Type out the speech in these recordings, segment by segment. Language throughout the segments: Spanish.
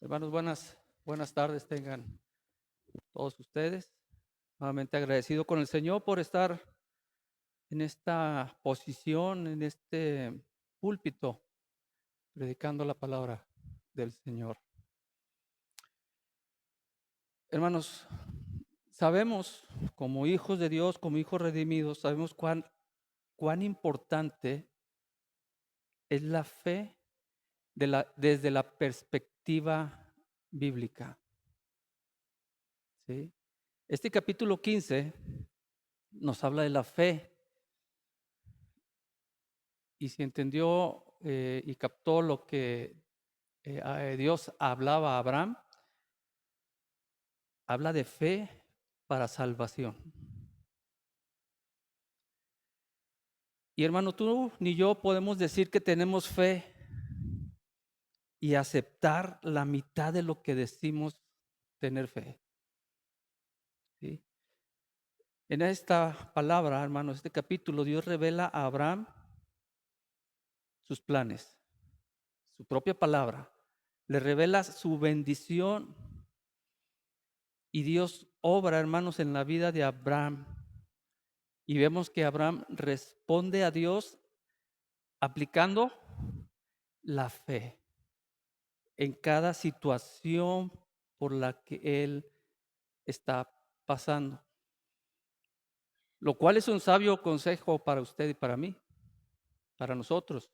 Hermanos, buenas tardes tengan todos ustedes. Nuevamente agradecido con el Señor por estar en esta posición, en este púlpito, predicando la palabra del Señor. Hermanos, sabemos como hijos de Dios, como hijos redimidos, sabemos cuán importante es la fe desde la perspectiva bíblica, ¿sí? Este capítulo 15 nos habla de la fe. Y si entendió y captó lo que Dios hablaba a Abraham, habla de fe para salvación. Y hermano, tú ni yo podemos decir que tenemos fe y aceptar la mitad de lo que decimos tener fe, ¿sí? En esta palabra, hermanos, este capítulo, Dios revela a Abraham sus planes, su propia palabra. Le revela su bendición. Y Dios obra, hermanos, en la vida de Abraham. Y vemos que Abraham responde a Dios aplicando la fe en cada situación por la que él está pasando. Lo cual es un sabio consejo para usted y para mí, para nosotros.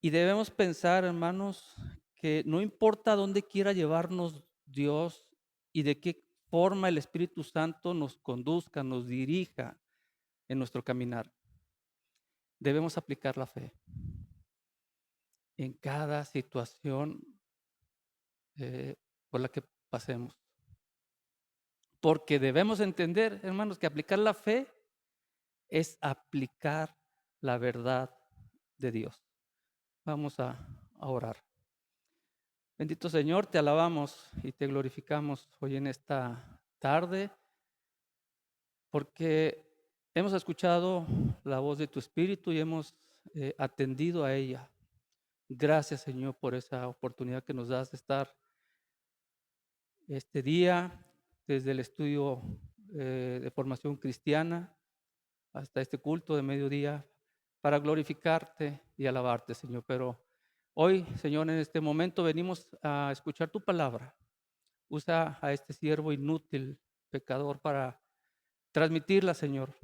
Y debemos pensar, hermanos, que no importa dónde quiera llevarnos Dios y de qué forma el Espíritu Santo nos conduzca, nos dirija en nuestro caminar, debemos aplicar la fe en cada situación por la que pasemos. Porque debemos entender, hermanos, que aplicar la fe es aplicar la verdad de Dios. Vamos a orar. Bendito Señor, te alabamos y te glorificamos hoy en esta tarde, porque hemos escuchado la voz de tu Espíritu y hemos atendido a ella. Gracias, Señor, por esa oportunidad que nos das de estar este día desde el estudio de formación cristiana hasta este culto de mediodía para glorificarte y alabarte, Señor. Pero hoy, Señor, en este momento venimos a escuchar tu palabra. Usa a este siervo inútil, pecador, para transmitirla, Señor,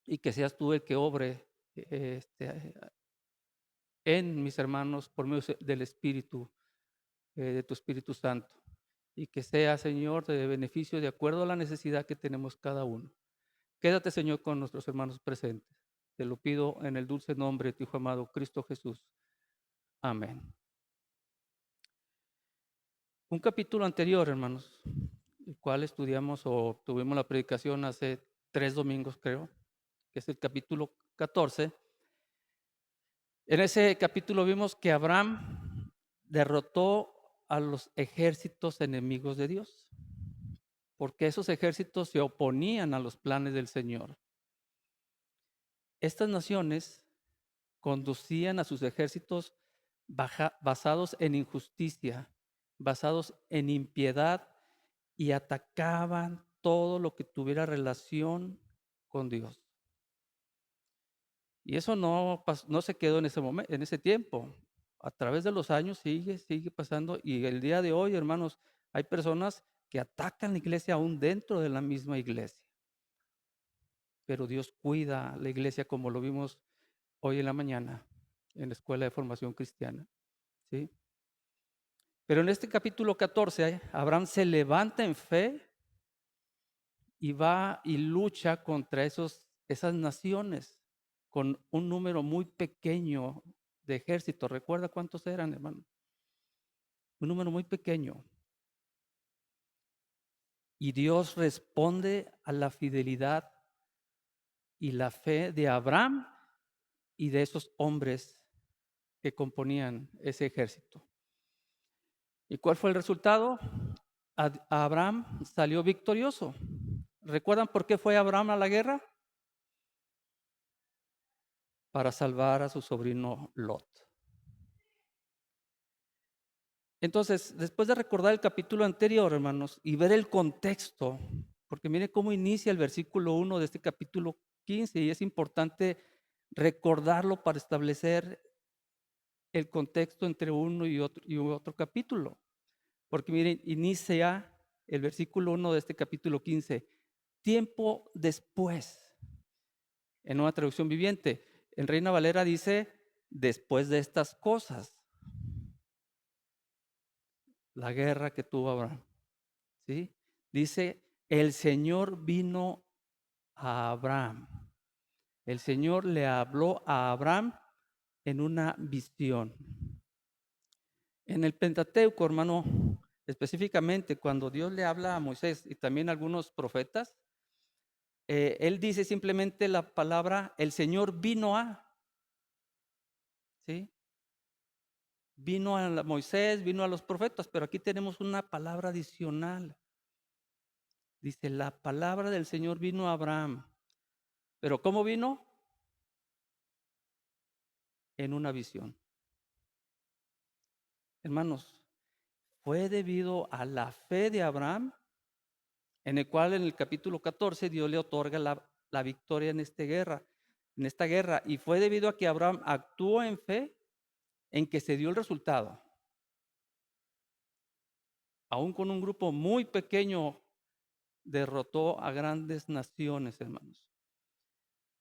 y que seas tú el que obre en mis hermanos por medio del Espíritu, de tu Espíritu Santo. Y que sea, Señor, de beneficio de acuerdo a la necesidad que tenemos cada uno. Quédate, Señor, con nuestros hermanos presentes. Te lo pido en el dulce nombre de tu Hijo amado, Cristo Jesús. Amén. Un capítulo anterior, hermanos, el cual estudiamos o tuvimos la predicación hace 3 domingos, creo, que es el capítulo 14. En ese capítulo vimos que Abraham derrotó a los ejércitos enemigos de Dios, porque esos ejércitos se oponían a los planes del Señor. Estas naciones conducían a sus ejércitos basados en injusticia, basados en impiedad y atacaban todo lo que tuviera relación con Dios. Y eso no se quedó en ese momento, en ese tiempo. A través de los años sigue pasando. Y el día de hoy, hermanos, hay personas que atacan la iglesia aún dentro de la misma iglesia. Pero Dios cuida la iglesia como lo vimos hoy en la mañana en la Escuela de Formación Cristiana, ¿sí? Pero en este capítulo 14, Abraham se levanta en fe y va y lucha contra esas naciones con un número muy pequeño de ejércitos. ¿Recuerda cuántos eran, hermano? Un número muy pequeño. Y Dios responde a la fidelidad y la fe de Abraham y de esos hombres que componían ese ejército. ¿Y cuál fue el resultado? Abraham salió victorioso. ¿Recuerdan por qué fue Abraham a la guerra? Para salvar a su sobrino Lot. Entonces, después de recordar el capítulo anterior, hermanos, y ver el contexto, porque mire cómo inicia el versículo 1 de este capítulo 15, y es importante recordarlo para establecer el contexto entre uno y otro capítulo. Porque miren, inicia el versículo 1 de este capítulo 15, tiempo después, en una traducción viviente. En Reina Valera dice, después de estas cosas, la guerra que tuvo Abraham. ¿Sí? Dice, el Señor vino a Abraham. El Señor le habló a Abraham en una visión. En el Pentateuco, hermano, específicamente cuando Dios le habla a Moisés y también a algunos profetas, él dice simplemente la palabra, el Señor vino a, ¿sí? Vino a Moisés, vino a los profetas, pero aquí tenemos una palabra adicional. Dice, la palabra del Señor vino a Abraham. ¿Pero cómo vino? En una visión. Hermanos, fue debido a la fe de Abraham, en el cual en el capítulo 14 Dios le otorga la victoria en esta guerra, y fue debido a que Abraham actuó en fe en que se dio el resultado. Aún con un grupo muy pequeño, derrotó a grandes naciones, hermanos.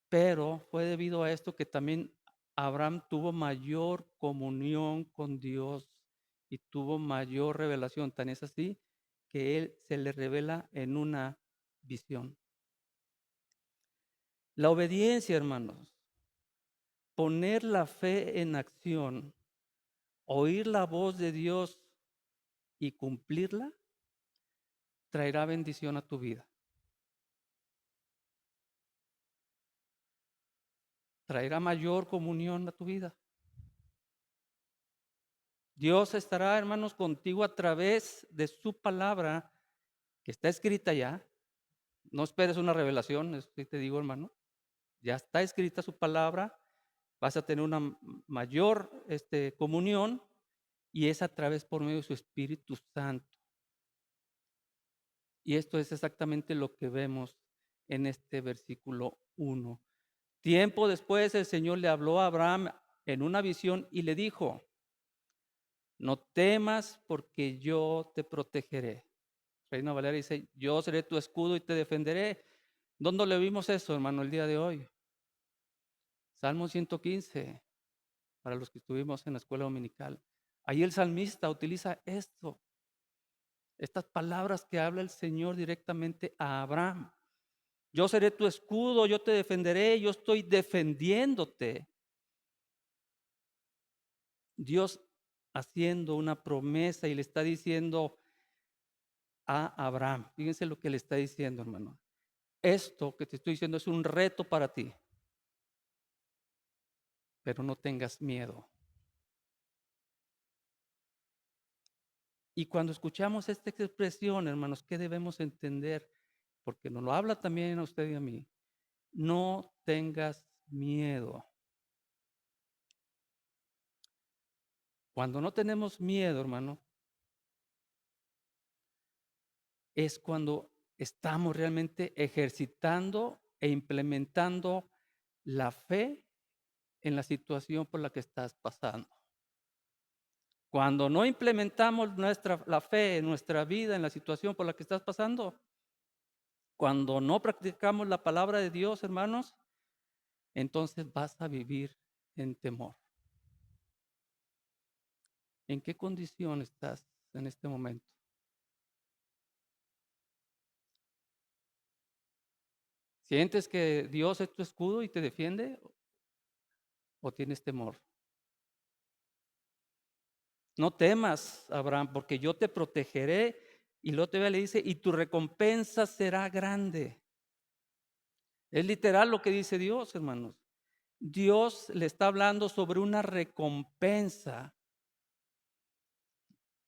Pero fue debido a esto que también Abraham tuvo mayor comunión con Dios y tuvo mayor revelación. Tan es así que él se le revela en una visión. La obediencia, hermanos, poner la fe en acción, oír la voz de Dios y cumplirla, traerá bendición a tu vida. Traerá mayor comunión a tu vida. Dios estará, hermanos, contigo a través de su palabra que está escrita ya. No esperes una revelación, eso sí te digo, hermano. Ya está escrita su palabra, vas a tener una mayor comunión, y es a través por medio de su Espíritu Santo. Y esto es exactamente lo que vemos en este versículo 1. Tiempo después el Señor le habló a Abraham en una visión y le dijo, no temas porque yo te protegeré. Reina Valera dice, yo seré tu escudo y te defenderé. ¿Dónde le vimos eso, hermano, el día de hoy? Salmo 115, para los que estuvimos en la escuela dominical. Ahí el salmista utiliza estas palabras que habla el Señor directamente a Abraham. Yo seré tu escudo, yo te defenderé, yo estoy defendiéndote. Dios haciendo una promesa y le está diciendo a Abraham, fíjense lo que le está diciendo, hermano. Esto que te estoy diciendo es un reto para ti, pero no tengas miedo. Y cuando escuchamos esta expresión, hermanos, ¿qué debemos entender? Porque nos lo habla también a usted y a mí. No tengas miedo. Cuando no tenemos miedo, hermano, es cuando estamos realmente ejercitando e implementando la fe en la situación por la que estás pasando. Cuando no implementamos la fe en nuestra vida, en la situación por la que estás pasando, cuando no practicamos la palabra de Dios, hermanos, entonces vas a vivir en temor. ¿En qué condición estás en este momento? ¿Sientes que Dios es tu escudo y te defiende o tienes temor? No temas, Abraham, porque yo te protegeré. Y luego todavía le dice, y tu recompensa será grande. Es literal lo que dice Dios, hermanos. Dios le está hablando sobre una recompensa.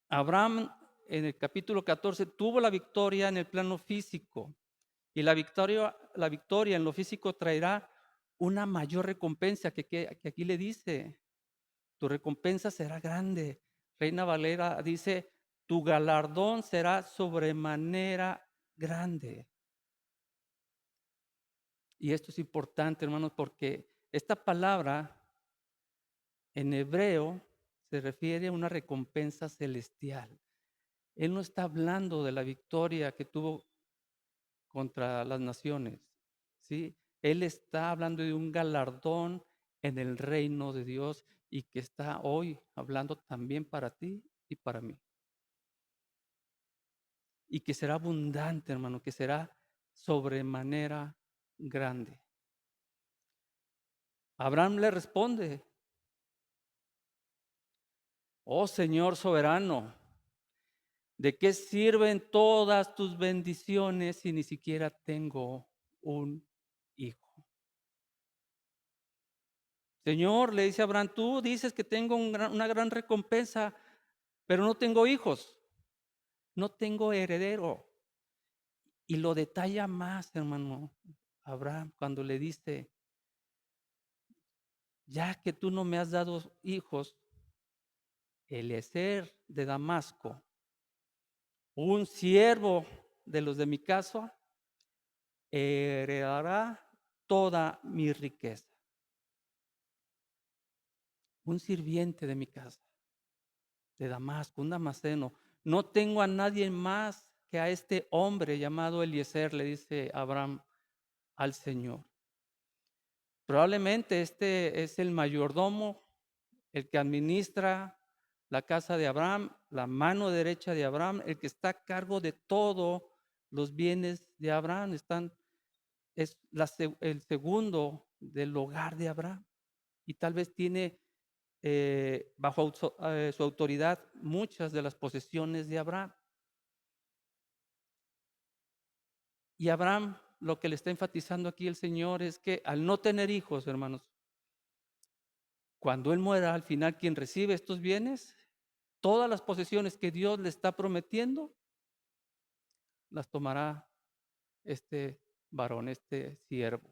Abraham en el capítulo 14 tuvo la victoria en el plano físico, y la victoria en lo físico traerá una mayor recompensa que aquí le dice, tu recompensa será grande. Reina Valera dice, tu galardón será sobremanera grande. Y esto es importante, hermanos, porque esta palabra en hebreo se refiere a una recompensa celestial. Él no está hablando de la victoria que tuvo contra las naciones, ¿sí? Él está hablando de un galardón en el reino de Dios y que está hoy hablando también para ti y para mí. Y que será abundante, hermano, que será sobremanera grande. Abraham le responde, oh Señor soberano, ¿de qué sirven todas tus bendiciones si ni siquiera tengo un hijo? Señor, le dice a Abraham, tú dices que tengo una gran recompensa, pero no tengo hijos, no tengo heredero. Y lo detalla más, hermano, Abraham, cuando le dice, ya que tú no me has dado hijos, Eliezer de Damasco, un siervo de los de mi casa, heredará toda mi riqueza. Un sirviente de mi casa, de Damasco, un damasceno. No tengo a nadie más que a este hombre llamado Eliezer, le dice Abraham al Señor. Probablemente este es el mayordomo, el que administra la casa de Abraham, la mano derecha de Abraham, el que está a cargo de todos los bienes de Abraham. Es el segundo del hogar de Abraham y tal vez tiene bajo su autoridad muchas de las posesiones de Abraham. Y Abraham, lo que le está enfatizando aquí el Señor es que al no tener hijos, hermanos, cuando él muera, al final quien recibe estos bienes, todas las posesiones que Dios le está prometiendo, las tomará este varón, este siervo.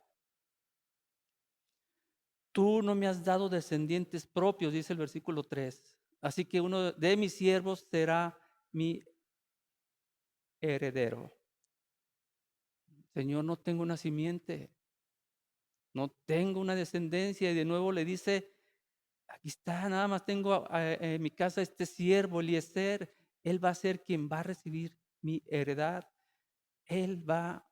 Tú no me has dado descendientes propios, dice el versículo 3. Así que uno de mis siervos será mi heredero. Señor, no tengo una simiente, no tengo una descendencia. Y de nuevo le dice, aquí está, nada más tengo en mi casa este siervo, Eliezer. Él va a ser quien va a recibir mi heredad. Él va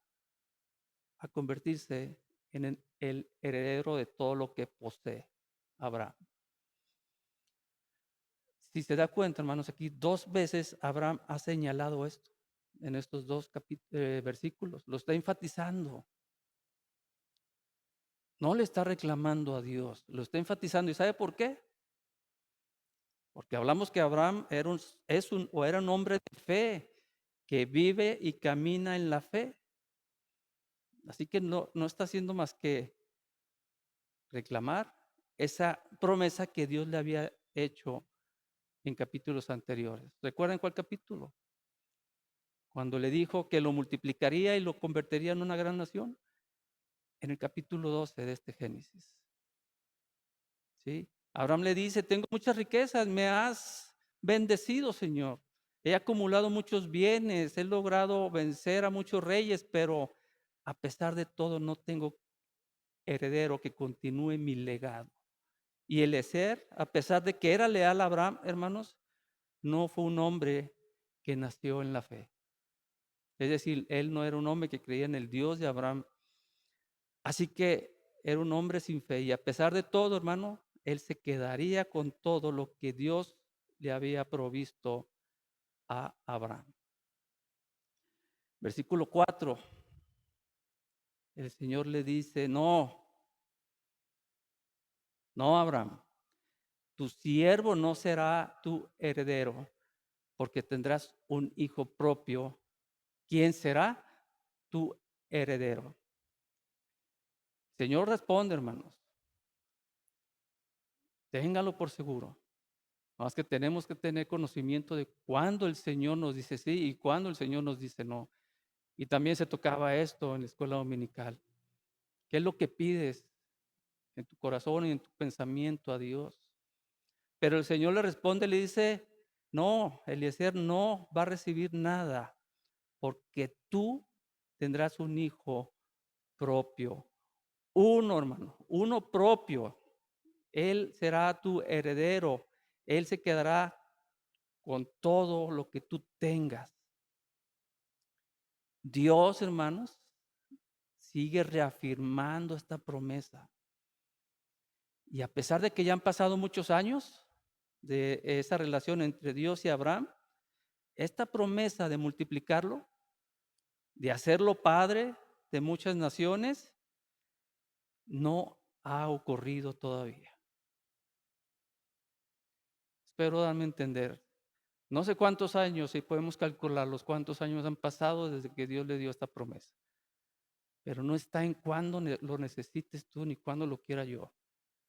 a convertirse en el heredero de todo lo que posee Abraham. Si se da cuenta, hermanos, aquí 2 veces Abraham ha señalado esto en estos 2 versículos. Lo está enfatizando. No le está reclamando a Dios, lo está enfatizando. ¿Y sabe por qué? Porque hablamos que Abraham era un hombre de fe, que vive y camina en la fe. Así que no está haciendo más que reclamar esa promesa que Dios le había hecho en capítulos anteriores. ¿Recuerdan cuál capítulo? Cuando le dijo que lo multiplicaría y lo convertiría en una gran nación. En el capítulo 12 de este Génesis. ¿Sí? Abraham le dice, tengo muchas riquezas, me has bendecido, Señor. He acumulado muchos bienes, he logrado vencer a muchos reyes, pero a pesar de todo no tengo heredero que continúe mi legado. Y Eliezer, a pesar de que era leal a Abraham, hermanos, no fue un hombre que nació en la fe. Es decir, él no era un hombre que creía en el Dios de Abraham. Así que era un hombre sin fe y a pesar de todo, hermano, él se quedaría con todo lo que Dios le había provisto a Abraham. Versículo 4, el Señor le dice, no, no, Abraham, tu siervo no será tu heredero, porque tendrás un hijo propio. ¿Quién será tu heredero? El Señor responde, hermanos, téngalo por seguro. Más que tenemos que tener conocimiento de cuándo el Señor nos dice sí y cuándo el Señor nos dice no. Y también se tocaba esto en la escuela dominical. ¿Qué es lo que pides en tu corazón y en tu pensamiento a Dios? Pero el Señor le responde, le dice, No, Eliezer no va a recibir nada, porque tú tendrás un hijo propio. Uno, hermano, uno propio. Él será tu heredero. Él se quedará con todo lo que tú tengas. Dios, hermanos, sigue reafirmando esta promesa. Y a pesar de que ya han pasado muchos años de esa relación entre Dios y Abraham, esta promesa de multiplicarlo, de hacerlo padre de muchas naciones, no ha ocurrido todavía. Espero darme a entender. No sé cuántos años, si podemos calcular los cuántos años han pasado desde que Dios le dio esta promesa. Pero no está en cuándo lo necesites tú ni cuándo lo quiera yo.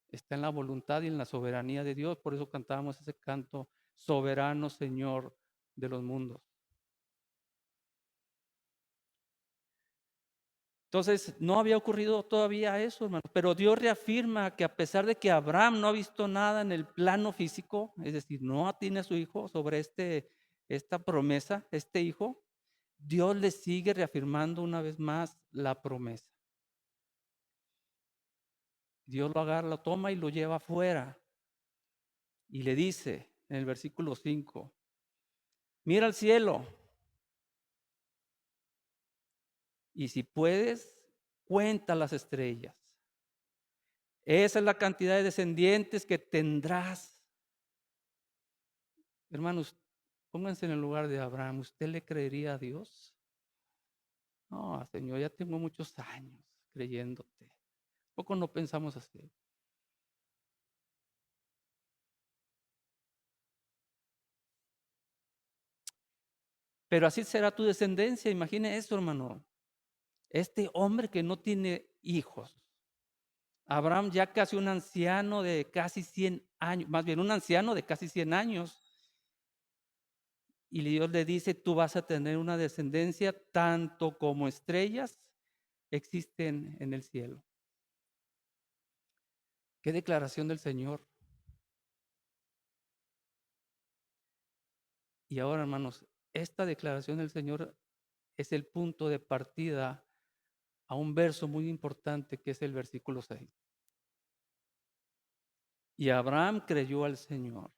Está en la voluntad y en la soberanía de Dios. Por eso cantábamos ese canto, soberano Señor de los mundos. Entonces, no había ocurrido todavía eso, hermano. Pero Dios reafirma que a pesar de que Abraham no ha visto nada en el plano físico, es decir, no tiene a su hijo sobre esta promesa, este hijo, Dios le sigue reafirmando una vez más la promesa. Dios lo agarra, lo toma y lo lleva afuera. Y le dice en el versículo 5, mira al cielo y si puedes, cuenta las estrellas. Esa es la cantidad de descendientes que tendrás. Hermanos, pónganse en el lugar de Abraham. ¿Usted le creería a Dios? No, Señor, ya tengo muchos años creyéndote. ¿Poco no pensamos así? Pero así será tu descendencia. Imagine eso, hermano. Este hombre que no tiene hijos. Abraham ya casi un anciano de casi 100 años, más bien un anciano de casi 100 años. Y Dios le dice, tú vas a tener una descendencia tanto como estrellas existen en el cielo. Qué declaración del Señor. Y ahora, hermanos, esta declaración del Señor es el punto de partida a un verso muy importante que es el versículo 6. Y Abraham creyó al Señor.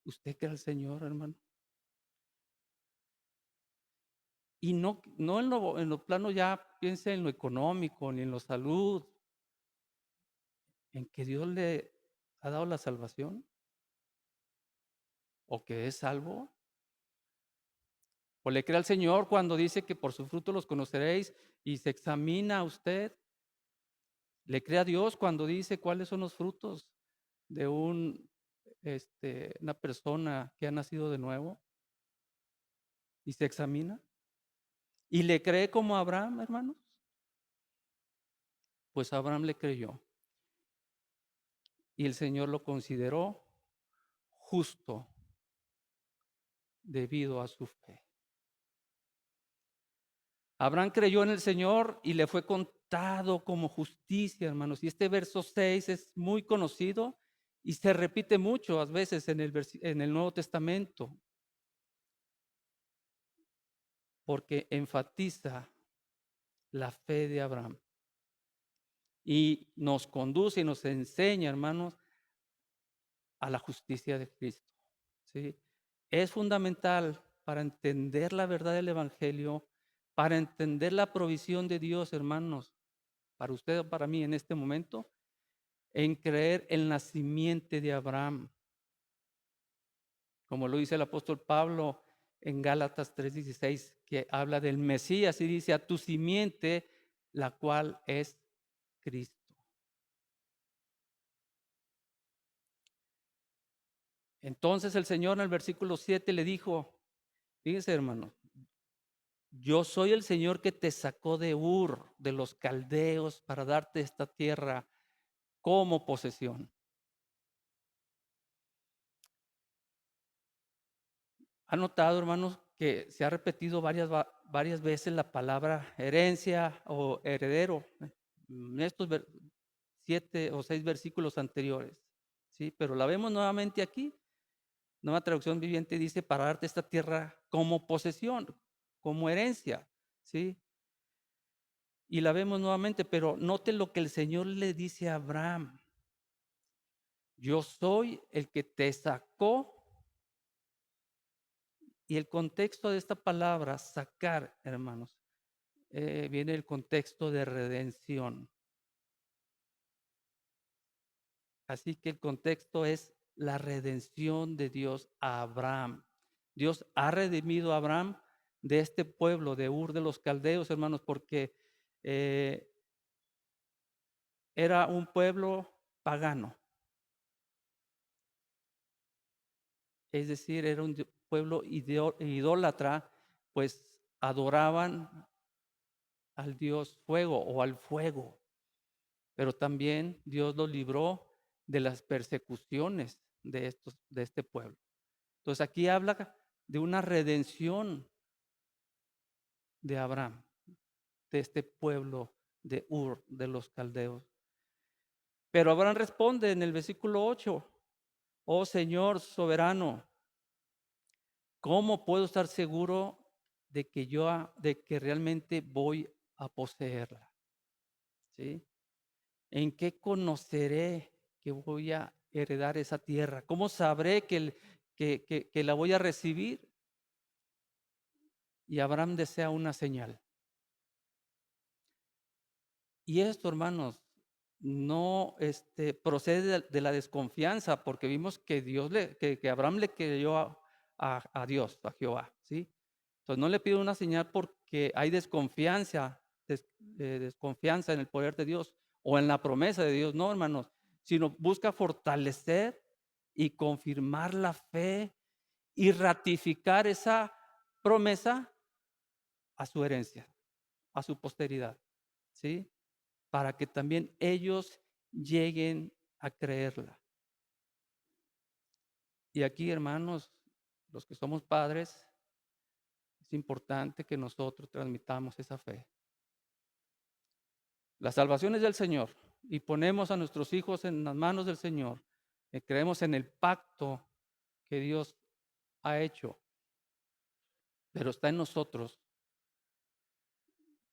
¿Usted cree al Señor, hermano? Y no en lo plano ya piense en lo económico, ni en lo salud, en que Dios le ha dado la salvación, o que es salvo. O le cree al Señor cuando dice que por su fruto los conoceréis y se examina a usted. Le cree a Dios cuando dice cuáles son los frutos de una persona que ha nacido de nuevo y se examina. ¿Y le cree como Abraham, hermanos? Pues Abraham le creyó y el Señor lo consideró justo debido a su fe. Abraham creyó en el Señor y le fue contado como justicia, hermanos. Y este verso 6 es muy conocido y se repite muchas veces en el Nuevo Testamento porque enfatiza la fe de Abraham y nos conduce y nos enseña, hermanos, a la justicia de Cristo. ¿Sí? Es fundamental para entender la verdad del Evangelio, para entender la provisión de Dios, hermanos, para usted o para mí en este momento, en creer en la simiente de Abraham, como lo dice el apóstol Pablo en Gálatas 3:16, que habla del Mesías y dice a tu simiente, la cual es Cristo. Entonces el Señor en el versículo 7 le dijo, fíjese hermano, yo soy el Señor que te sacó de Ur, de los caldeos, para darte esta tierra como posesión. ¿Ha notado, hermanos, que se ha repetido varias veces la palabra herencia o heredero en estos 7 o 6 versículos anteriores? ¿sí? Pero la vemos nuevamente aquí. Nueva Traducción Viviente dice, para darte esta tierra como posesión, como herencia, ¿sí? Y la vemos nuevamente, pero note lo que el Señor le dice a Abraham. Yo soy el que te sacó. Y el contexto de esta palabra, sacar, hermanos, viene del contexto de redención. Así que el contexto es la redención de Dios a Abraham. Dios ha redimido a Abraham de este pueblo, de Ur de los Caldeos, hermanos, porque eh, era un pueblo pagano. Es decir, era un pueblo idólatra, pues adoraban al dios fuego o al fuego. Pero también Dios los libró de las persecuciones de este pueblo. Entonces aquí habla de una redención de Abraham, de este pueblo de Ur, de los caldeos. Pero Abraham responde en el versículo 8, oh Señor soberano, ¿cómo puedo estar seguro de que realmente voy a poseerla? ¿Sí? ¿En qué conoceré que voy a heredar esa tierra? ¿Cómo sabré que la voy a recibir? Y Abraham desea una señal. Y esto, hermanos, no procede de la desconfianza, porque vimos que que Abraham le creyó a Dios, a Jehová, ¿sí? Entonces no le pido una señal porque hay desconfianza en el poder de Dios o en la promesa de Dios, no, hermanos, sino busca fortalecer y confirmar la fe y ratificar esa promesa a su herencia, a su posteridad, ¿sí? Para que también ellos lleguen a creerla. Y aquí, hermanos, los que somos padres, es importante que nosotros transmitamos esa fe. La salvación es del Señor y ponemos a nuestros hijos en las manos del Señor. Creemos en el pacto que Dios ha hecho, pero está en nosotros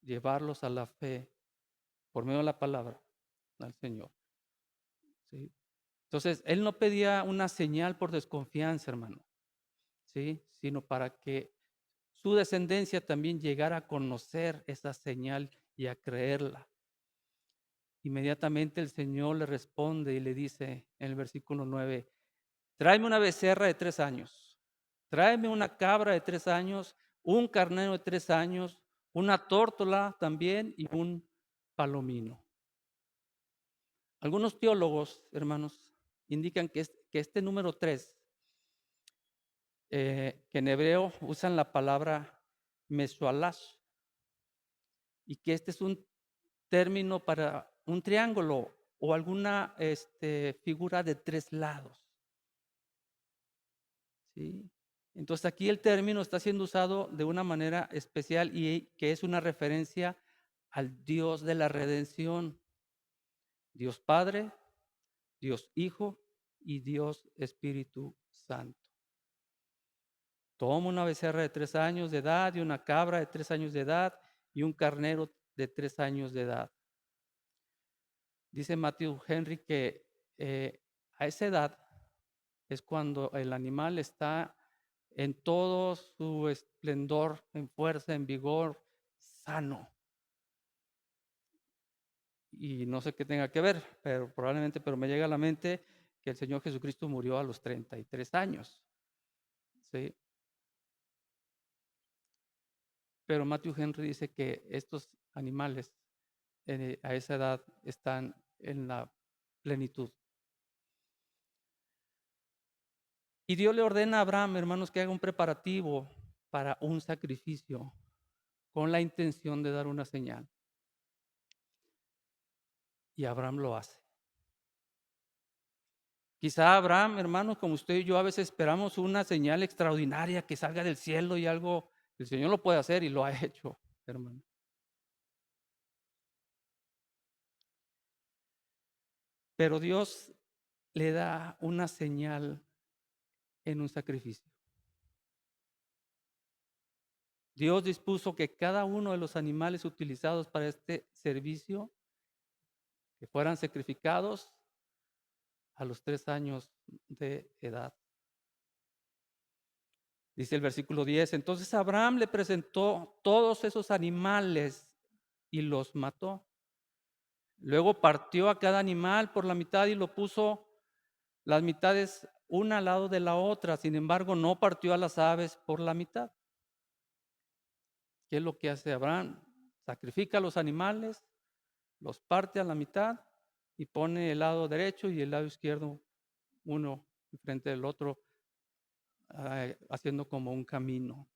llevarlos a la fe por medio de la palabra al Señor, ¿sí? Entonces, él no pedía una señal por desconfianza, hermano, ¿sí? Sino para que su descendencia también llegara a conocer esa señal y a creerla. Inmediatamente el Señor le responde y le dice en el versículo 9, tráeme una becerra de 3 años, tráeme una cabra de 3 años, un carnero de 3 años, una tórtola también y un palomino. Algunos teólogos, hermanos, indican que este número 3, que en hebreo usan la palabra mesualash, y que este es un término para un triángulo o alguna figura de 3 lados, ¿sí? Entonces aquí el término está siendo usado de una manera especial y que es una referencia al Dios de la redención, Dios Padre, Dios Hijo y Dios Espíritu Santo. Toma una becerra de 3 años de edad y una cabra de 3 años de edad y un carnero de 3 años de edad. Dice Matthew Henry que a esa edad es cuando el animal está en todo su esplendor, en fuerza, en vigor, sano. Y no sé qué tenga que ver, pero probablemente, pero me llega a la mente que el Señor Jesucristo murió a los 33 años. ¿Sí? Pero Matthew Henry dice que estos animales a esa edad están en la plenitud. Y Dios le ordena a Abraham, hermanos, que haga un preparativo para un sacrificio con la intención de dar una señal. Y Abraham lo hace. Quizá Abraham, hermanos, como usted y yo, a veces esperamos una señal extraordinaria que salga del cielo y algo, el Señor lo puede hacer y lo ha hecho, hermano. Pero Dios le da una señal en un sacrificio. Dios dispuso que cada uno de los animales utilizados para este servicio, que fueran sacrificados a los 3 años de edad. Dice el versículo 10, entonces Abraham le presentó todos esos animales y los mató. Luego partió a cada animal por la mitad y lo puso las mitades una al lado de la otra. Sin embargo, no partió a las aves por la mitad. ¿Qué es lo que hace Abraham? Sacrifica a los animales, los parte a la mitad y pone el lado derecho y el lado izquierdo uno enfrente del otro, haciendo como un camino.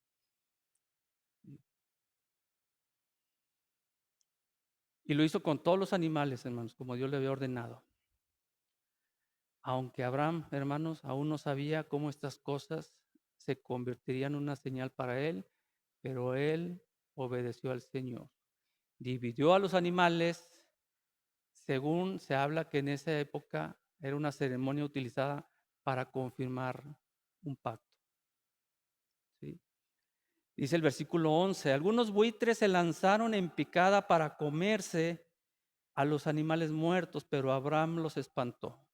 Y lo hizo con todos los animales, hermanos, como Dios le había ordenado. Aunque Abraham, hermanos, aún no sabía cómo estas cosas se convertirían en una señal para él, pero él obedeció al Señor. Dividió a los animales, según se habla que en esa época era una ceremonia utilizada para confirmar un pacto. ¿Sí? Dice el versículo 11, algunos buitres se lanzaron en picada para comerse a los animales muertos, pero Abraham los espantó.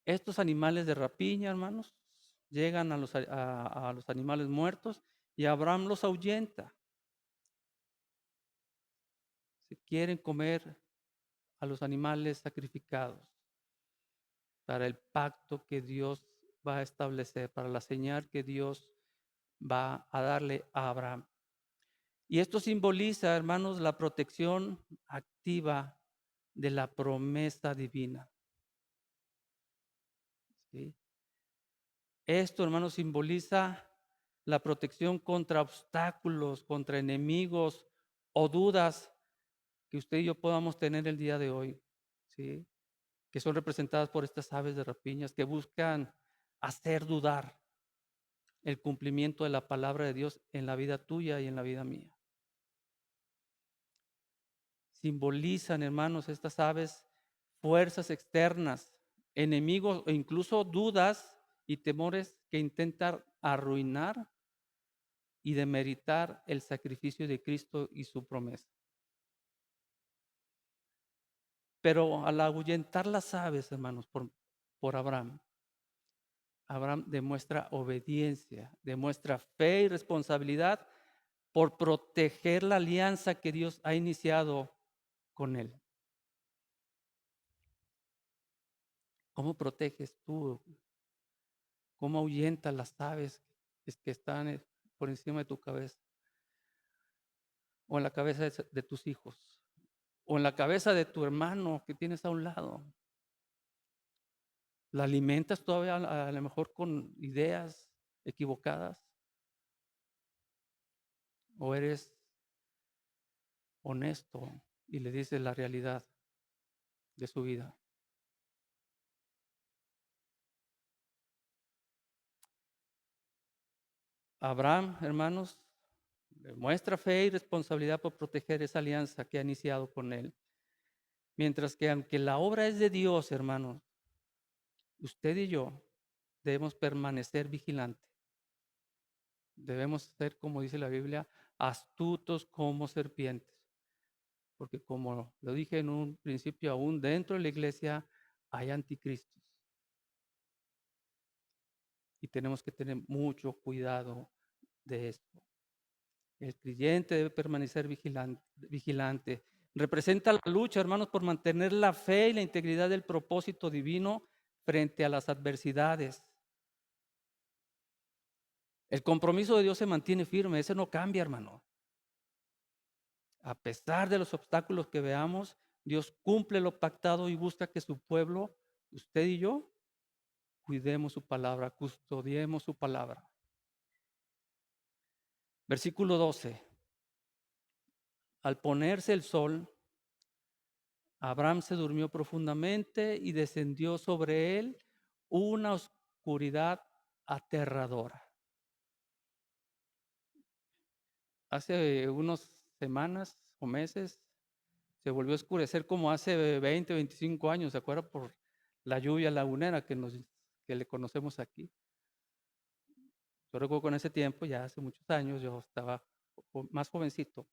Estos animales de rapiña, hermanos, llegan a los animales muertos y Abraham los ahuyenta. Se quieren comer a los animales sacrificados para el pacto que Dios va a establecer, para la señal que Dios va a darle a Abraham. Y esto simboliza, hermanos, la protección activa de la promesa divina. ¿Sí? Esto, hermanos, simboliza la protección contra obstáculos, contra enemigos o dudas que usted y yo podamos tener el día de hoy, ¿sí? Que son representadas por estas aves de rapiñas que buscan hacer dudar el cumplimiento de la palabra de Dios en la vida tuya y en la vida mía. Simbolizan, hermanos, estas aves fuerzas externas, enemigos o incluso dudas y temores que intentan arruinar y demeritar el sacrificio de Cristo y su promesa. Pero al ahuyentar las aves, hermanos, por Abraham, Abraham demuestra obediencia, demuestra fe y responsabilidad por proteger la alianza que Dios ha iniciado con él. ¿Cómo proteges tú? ¿Cómo ahuyentas las aves que están por encima de tu cabeza? O en la cabeza de tus hijos. O en la cabeza de tu hermano que tienes a un lado. ¿La alimentas todavía a lo mejor con ideas equivocadas? ¿O eres honesto y le dices la realidad de su vida? Abraham, hermanos, demuestra fe y responsabilidad por proteger esa alianza que ha iniciado con él. Mientras que aunque la obra es de Dios, hermanos, usted y yo debemos permanecer vigilantes. Debemos ser, como dice la Biblia, astutos como serpientes. Porque como lo dije en un principio, aún dentro de la iglesia hay anticristos. Y tenemos que tener mucho cuidado de esto. El creyente debe permanecer vigilante. Representa la lucha, hermanos, por mantener la fe y la integridad del propósito divino frente a las adversidades. El compromiso de Dios se mantiene firme, ese no cambia, hermano. A pesar de los obstáculos que veamos, Dios cumple lo pactado y busca que su pueblo, usted y yo, cuidemos su palabra, custodiemos su palabra. Versículo 12. Al ponerse el sol, Abraham se durmió profundamente y descendió sobre él una oscuridad aterradora. Hace unas semanas o meses se volvió a oscurecer como hace 20, 25 años, ¿se acuerda? Por la lluvia lagunera que le conocemos aquí. Yo recuerdo en ese tiempo, ya hace muchos años, yo estaba más jovencito,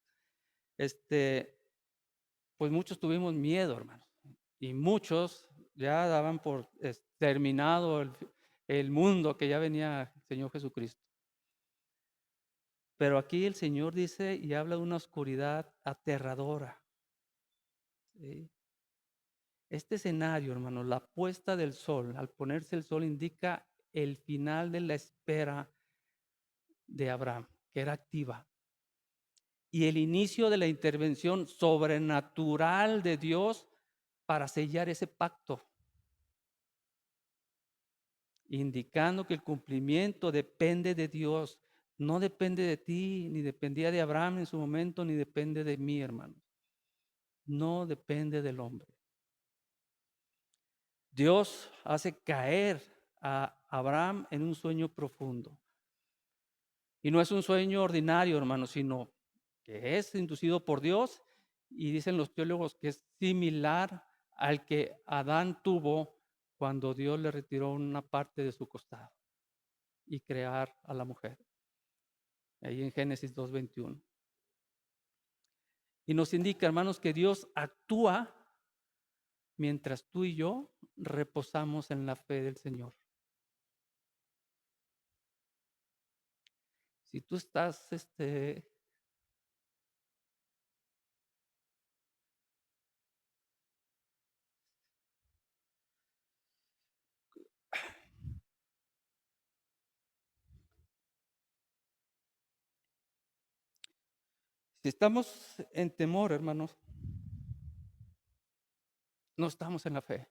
este, pues muchos tuvimos miedo, hermanos, y muchos ya daban por terminado el mundo, que ya venía el Señor Jesucristo. Pero aquí el Señor dice y habla de una oscuridad aterradora. ¿Sí? Este escenario, hermanos, la puesta del sol, al ponerse el sol indica el final de la espera de Abraham, que era activa, y el inicio de la intervención sobrenatural de Dios para sellar ese pacto, indicando que el cumplimiento depende de Dios, no depende de ti, ni dependía de Abraham en su momento, ni depende de mí, hermanos. No depende del hombre. Dios hace caer a Abraham en un sueño profundo. Y no es un sueño ordinario, hermanos, sino que es inducido por Dios, y dicen los teólogos que es similar al que Adán tuvo cuando Dios le retiró una parte de su costado y crear a la mujer, ahí en Génesis 2:21. Y nos indica, hermanos, que Dios actúa mientras tú y yo reposamos en la fe del Señor. Si tú estás si estamos en temor, hermanos, no estamos en la fe.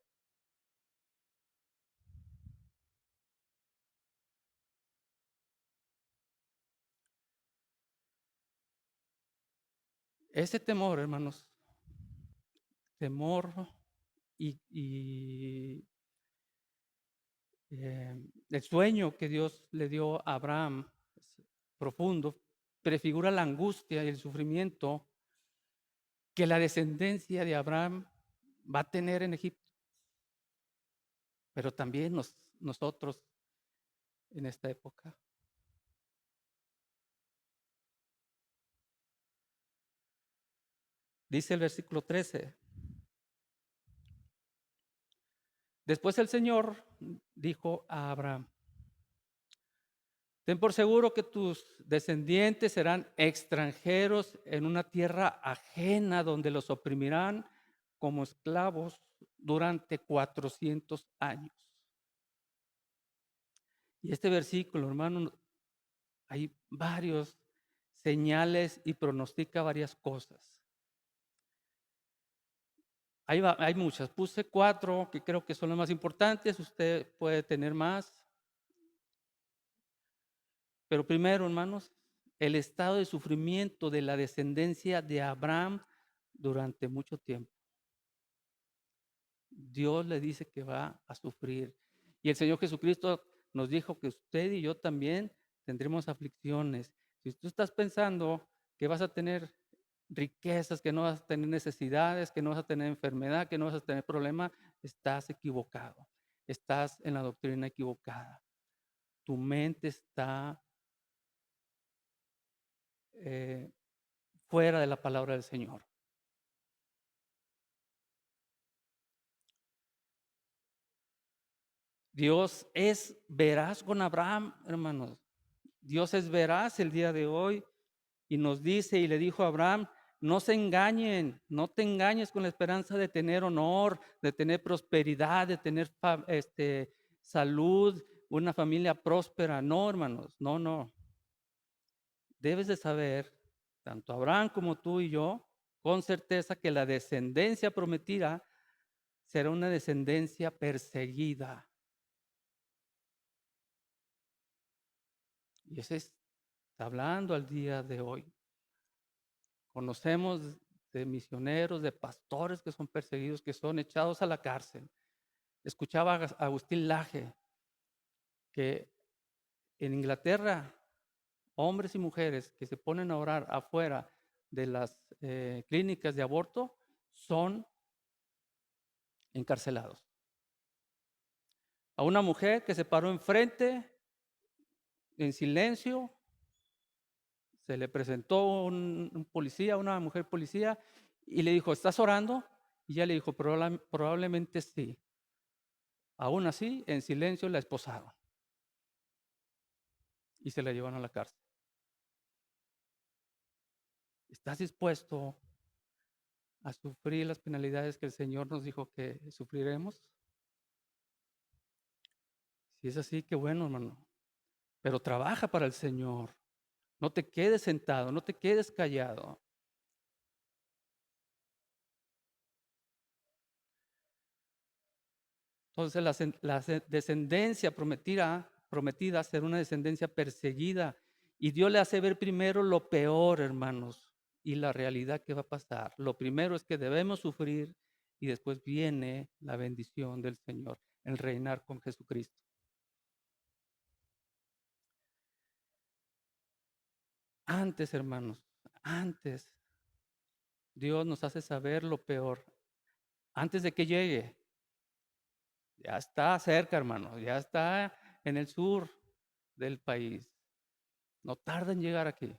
Ese temor, hermanos, temor y el sueño que Dios le dio a Abraham, es profundo, prefigura la angustia y el sufrimiento que la descendencia de Abraham va a tener en Egipto, pero también nosotros en esta época. Dice el versículo 13. Después el Señor dijo a Abraham: ten por seguro que tus descendientes serán extranjeros en una tierra ajena donde los oprimirán como esclavos durante 400 años. Y este versículo, hermano, hay varios señales y pronostica varias cosas. Hay muchas. Puse 4 que creo que son las más importantes. Usted puede tener más. Pero primero, hermanos, el estado de sufrimiento de la descendencia de Abraham durante mucho tiempo. Dios le dice que va a sufrir. Y el Señor Jesucristo nos dijo que usted y yo también tendremos aflicciones. Si tú estás pensando que vas a tener riquezas, que no vas a tener necesidades, que no vas a tener enfermedad, que no vas a tener problema, estás equivocado. Estás en la doctrina equivocada. Tu mente está eh, fuera de la palabra del Señor. Dios es veraz con Abraham, hermanos. Dios es veraz el día de hoy y nos dice y le dijo a Abraham: no se engañen, no te engañes con la esperanza de tener honor, de tener prosperidad, de tener salud, una familia próspera. No, hermanos, no, no. Debes de saber, tanto Abraham como tú y yo, con certeza que la descendencia prometida será una descendencia perseguida. Y eso está hablando al día de hoy. Conocemos de misioneros, de pastores que son perseguidos, que son echados a la cárcel. Escuchaba a Agustín Laje que en Inglaterra, hombres y mujeres que se ponen a orar afuera de las clínicas de aborto son encarcelados. a una mujer que se paró enfrente en silencio, se le presentó un policía, una mujer policía, y le dijo, ¿estás orando? Y ella le dijo, probablemente sí. Aún así, en silencio la esposaron y se la llevaron a la cárcel. ¿Estás dispuesto a sufrir las penalidades que el Señor nos dijo que sufriremos? Si es así, qué bueno, hermano. Pero trabaja para el Señor. No te quedes sentado, no te quedes callado. Entonces la descendencia prometida será una descendencia perseguida. Y Dios le hace ver primero lo peor, hermanos, y la realidad que va a pasar. Lo primero es que debemos sufrir y después viene la bendición del Señor, el reinar con Jesucristo. Antes, hermanos, antes Dios nos hace saber lo peor. Antes de que llegue, ya está cerca, hermano, ya está en el sur del país. No tarda en llegar aquí.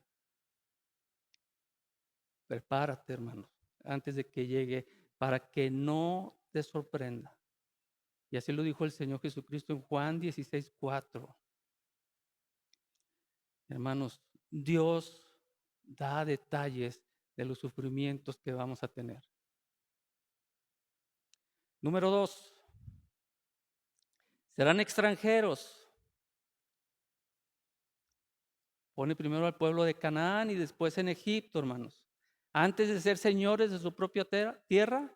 Prepárate, hermanos, antes de que llegue, para que no te sorprenda. Y así lo dijo el Señor Jesucristo en Juan 16:4. Hermanos, Dios da detalles de los sufrimientos que vamos a tener. Número 2, serán extranjeros. Pone primero al pueblo de Canaán y después en Egipto, hermanos. Antes de ser señores de su propia tierra,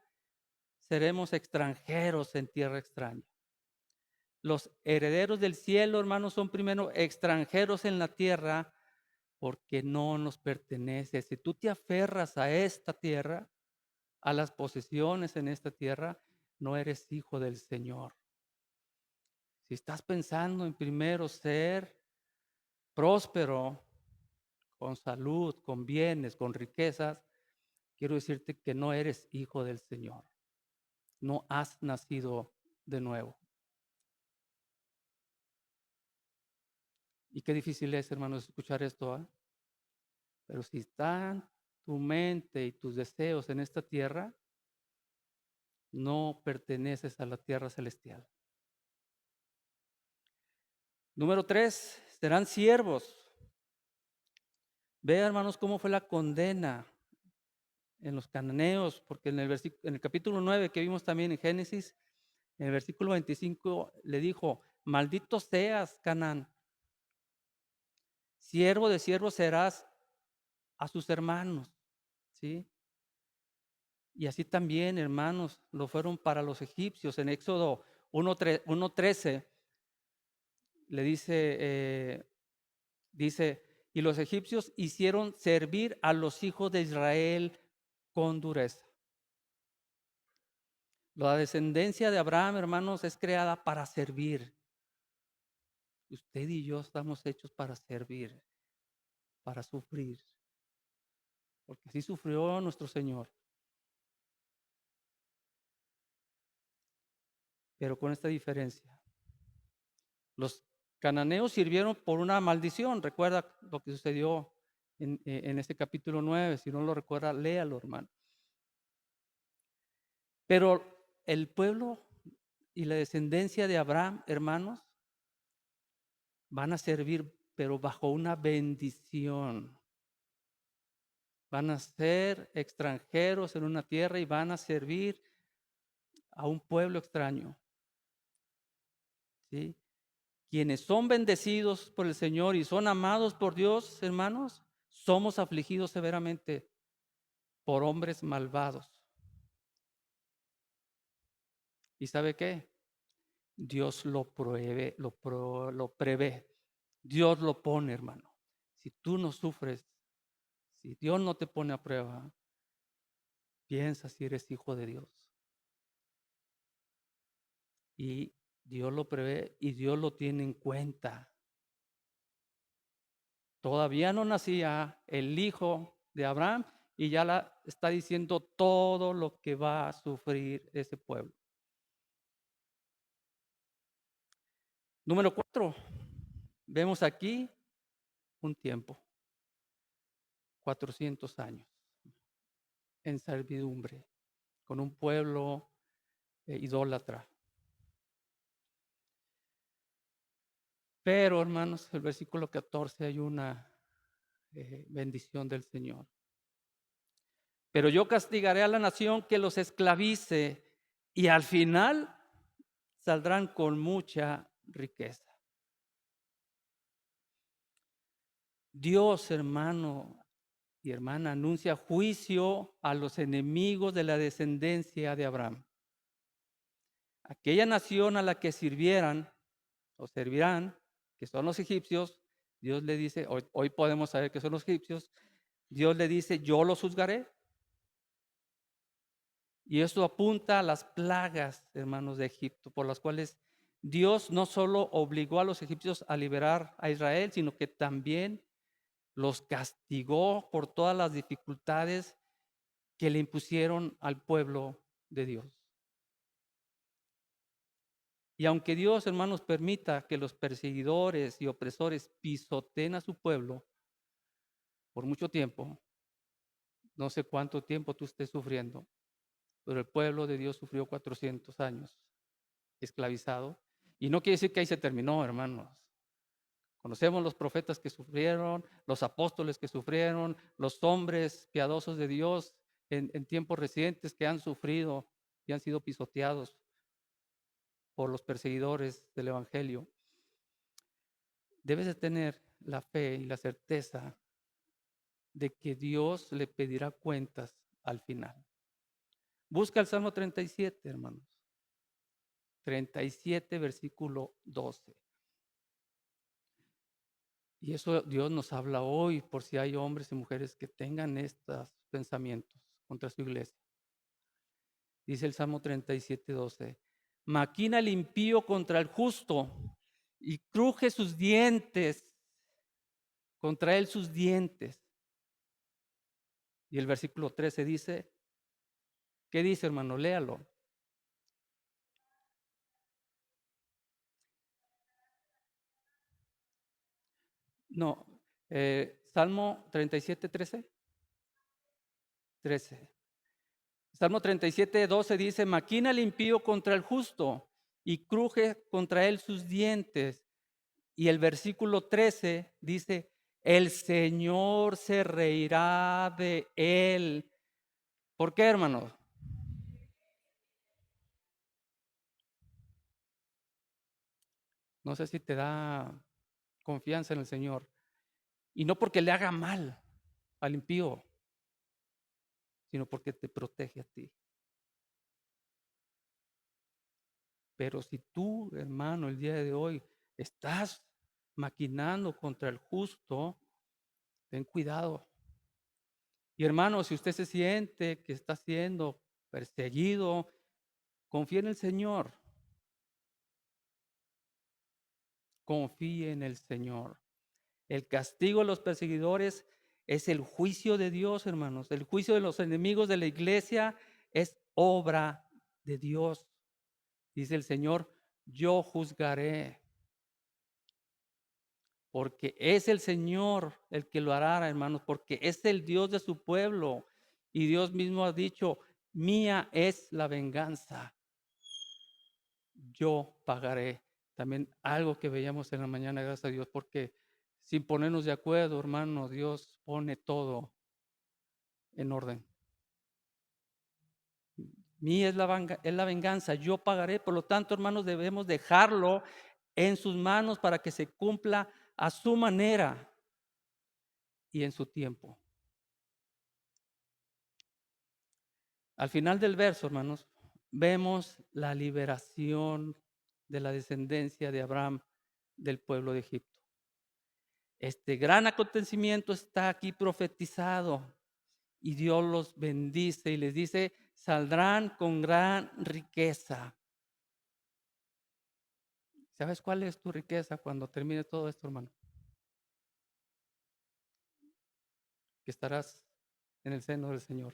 seremos extranjeros en tierra extraña. Los herederos del cielo, hermanos, son primero extranjeros en la tierra porque no nos pertenece. Si tú te aferras a esta tierra, a las posesiones en esta tierra, no eres hijo del Señor. Si estás pensando en primero ser próspero, con salud, con bienes, con riquezas, quiero decirte que no eres hijo del Señor. No has nacido de nuevo. Y qué difícil es, hermanos, escuchar esto, ¿eh? Pero si están tu mente y tus deseos en esta tierra, no perteneces a la tierra celestial. Número 3, serán siervos. Ve, hermanos, cómo fue la condena en los cananeos, porque en el capítulo 9 que vimos también en Génesis, en el versículo 25 le dijo, maldito seas, Canaán, siervo de siervos serás a sus hermanos, ¿sí? Y así también, hermanos, lo fueron para los egipcios. En Éxodo 1:13 le dice, y los egipcios hicieron servir a los hijos de Israel con dureza. La descendencia de Abraham, hermanos, es creada para servir. Usted y yo estamos hechos para servir, para sufrir, porque así sufrió nuestro Señor. Pero con esta diferencia. Los cananeos sirvieron por una maldición. Recuerda lo que sucedió en este capítulo 9. Si no lo recuerda, léalo, hermano. Pero el pueblo y la descendencia de Abraham, hermanos, van a servir, pero bajo una bendición. Van a ser extranjeros en una tierra y van a servir a un pueblo extraño. ¿Sí? Quienes son bendecidos por el Señor y son amados por Dios, hermanos, somos afligidos severamente por hombres malvados. ¿Y sabe qué? Dios lo pruebe, lo prevé. Dios lo pone, hermano. Si tú no sufres, si Dios no te pone a prueba, piensa si eres hijo de Dios. Y Dios lo prevé y Dios lo tiene en cuenta. Todavía no nacía el hijo de Abraham y ya está diciendo todo lo que va a sufrir ese pueblo. Número 4, vemos aquí un tiempo, 400 años en servidumbre, con un pueblo idólatra. Pero, hermanos, el versículo 14 hay una bendición del Señor. Pero yo castigaré a la nación que los esclavice y al final saldrán con mucha riqueza. Dios, hermano y hermana, anuncia juicio a los enemigos de la descendencia de Abraham. Aquella nación a la que sirvieran o servirán, que son los egipcios, Dios le dice, hoy podemos saber que son los egipcios, Dios le dice, yo los juzgaré. Y esto apunta a las plagas, hermanos, de Egipto, por las cuales Dios no solo obligó a los egipcios a liberar a Israel, sino que también los castigó por todas las dificultades que le impusieron al pueblo de Dios. Y aunque Dios, hermanos, permita que los perseguidores y opresores pisoteen a su pueblo por mucho tiempo, no sé cuánto tiempo tú estés sufriendo, pero el pueblo de Dios sufrió 400 años esclavizado. Y no quiere decir que ahí se terminó, hermanos. Conocemos los profetas que sufrieron, los apóstoles que sufrieron, los hombres piadosos de Dios en tiempos recientes que han sufrido y han sido pisoteados por los perseguidores del Evangelio. Debes de tener la fe y la certeza de que Dios le pedirá cuentas al final. Busca el Salmo 37, hermanos. 37, versículo 12. Y eso Dios nos habla hoy por si hay hombres y mujeres que tengan estos pensamientos contra su iglesia. Dice el Salmo 37, 12. Maquina el impío contra el justo y cruje sus dientes, contra él sus dientes. Y el versículo 13 dice, ¿qué dice, hermano? Léalo. No, Salmo 37, 13. 13. Salmo 37, 12 dice, maquina el impío contra el justo y cruje contra él sus dientes. Y el versículo 13 dice, el Señor se reirá de él. ¿Por qué, hermanos? No sé si te da confianza en el Señor. Y no porque le haga mal al impío, sino porque te protege a ti. Pero si tú, hermano, el día de hoy estás maquinando contra el justo, ten cuidado. Y hermano, si usted se siente que está siendo perseguido, confíe en el Señor. Confíe en el Señor. El castigo de los perseguidores es el juicio de Dios, hermanos. El juicio de los enemigos de la iglesia es obra de Dios. Dice el Señor, yo juzgaré. Porque es el Señor el que lo hará, hermanos, porque es el Dios de su pueblo. Y Dios mismo ha dicho, mía es la venganza, yo pagaré. También algo que veíamos en la mañana, gracias a Dios, porque sin ponernos de acuerdo, hermano, Dios pone todo en orden. Mía es la venganza, yo pagaré. Por lo tanto, hermanos, debemos dejarlo en sus manos para que se cumpla a su manera y en su tiempo. Al final del verso, hermanos, vemos la liberación de la descendencia de Abraham del pueblo de Egipto. Este gran acontecimiento está aquí profetizado y Dios los bendice y les dice, saldrán con gran riqueza. ¿Sabes cuál es tu riqueza cuando termine todo esto, hermano? Que estarás en el seno del Señor.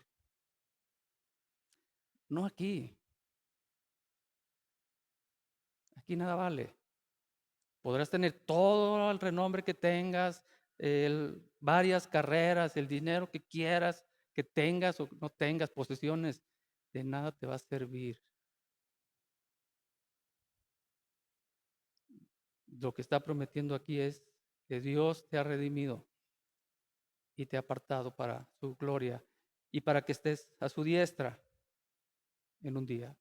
No aquí. Aquí nada vale. Podrás tener todo el renombre que tengas, varias carreras, el dinero que quieras, que tengas o no tengas, posesiones, de nada te va a servir. Lo que está prometiendo aquí es que Dios te ha redimido y te ha apartado para su gloria y para que estés a su diestra en un día.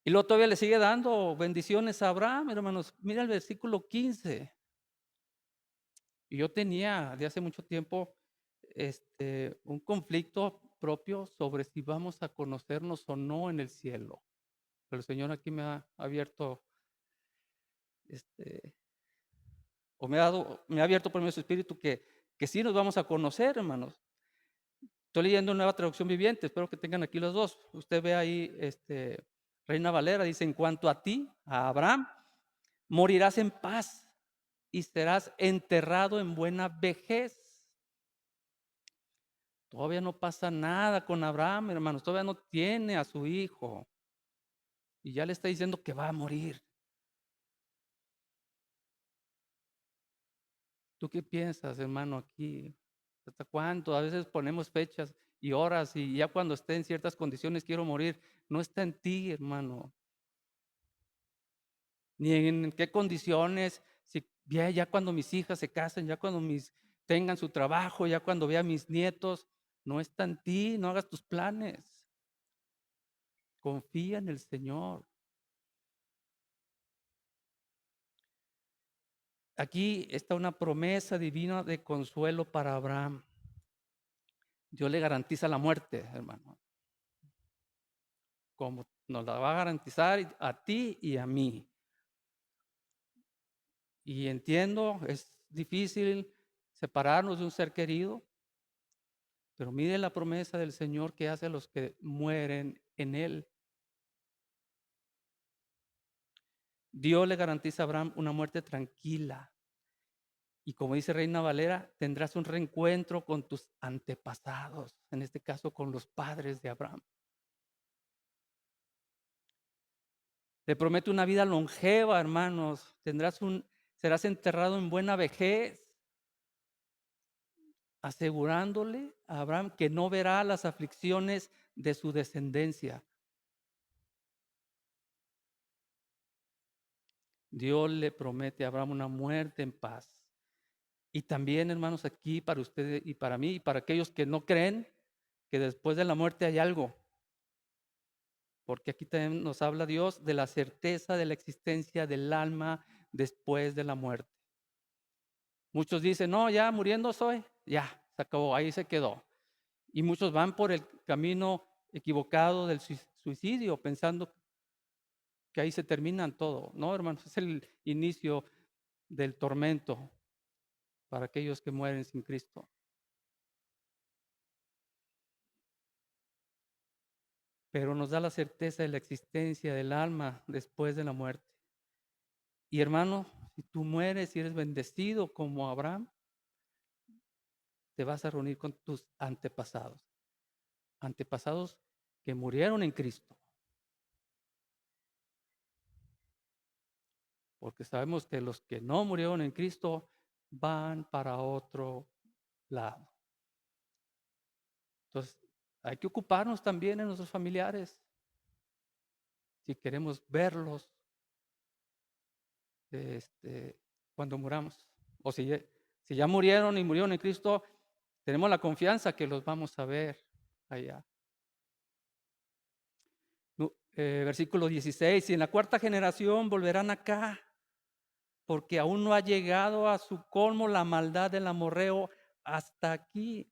Y luego todavía le sigue dando bendiciones a Abraham, hermanos. Mira el versículo 15. Y yo tenía de hace mucho tiempo un conflicto propio sobre si vamos a conocernos o no en el cielo. Pero el Señor aquí me ha abierto, este, o me ha abierto por medio de su espíritu que sí nos vamos a conocer, hermanos. Estoy leyendo Nueva Traducción Viviente, espero que tengan aquí los dos. Usted ve ahí, Reina Valera, dice, en cuanto a ti, a Abraham, morirás en paz y serás enterrado en buena vejez. Todavía no pasa nada con Abraham, hermanos, todavía no tiene a su hijo y ya le está diciendo que va a morir. ¿Tú qué piensas, hermano, aquí? ¿Hasta cuánto? A veces ponemos fechas y horas y ya cuando esté en ciertas condiciones quiero morir. No está en ti, hermano. Ni en qué condiciones, si ya cuando mis hijas se casen, ya cuando tengan su trabajo, ya cuando vea a mis nietos, no está en ti, no hagas tus planes. Confía en el Señor. Aquí está una promesa divina de consuelo para Abraham. Dios le garantiza la muerte, hermano, como nos la va a garantizar a ti y a mí. Y entiendo, es difícil separarnos de un ser querido, pero mire la promesa del Señor que hace a los que mueren en Él. Dios le garantiza a Abraham una muerte tranquila. Y como dice Reina Valera, tendrás un reencuentro con tus antepasados, en este caso con los padres de Abraham. Te promete una vida longeva, hermanos. Serás enterrado en buena vejez, asegurándole a Abraham que no verá las aflicciones de su descendencia. Dios le promete a Abraham una muerte en paz. Y también, hermanos, aquí para ustedes y para mí y para aquellos que no creen que después de la muerte hay algo. Porque aquí también nos habla Dios de la certeza de la existencia del alma después de la muerte. Muchos dicen, no, ya muriendo soy, ya, se acabó, ahí se quedó. Y muchos van por el camino equivocado del suicidio, pensando que ahí se terminan todo. No, hermanos, es el inicio del tormento para aquellos que mueren sin Cristo. Pero nos da la certeza de la existencia del alma después de la muerte. Y hermano, si tú mueres y eres bendecido como Abraham, te vas a reunir con tus antepasados. Antepasados que murieron en Cristo. Porque sabemos que los que no murieron en Cristo van para otro lado. Entonces, hay que ocuparnos también en nuestros familiares. Si queremos verlos cuando muramos. O si ya murieron y murieron en Cristo, tenemos la confianza que los vamos a ver allá. Versículo 16, y en la cuarta generación volverán acá, porque aún no ha llegado a su colmo la maldad del amorreo hasta aquí.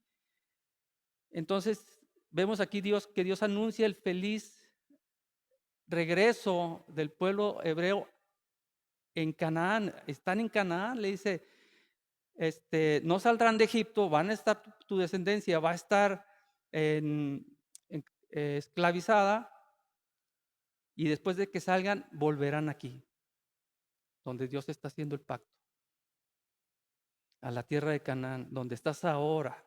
Entonces, vemos aquí que Dios anuncia el feliz regreso del pueblo hebreo en Canaán. Están en Canaán, le dice, no saldrán de Egipto, van a estar, tu descendencia va a estar esclavizada y después de que salgan volverán aquí, donde Dios está haciendo el pacto, a la tierra de Canaán, donde estás ahora.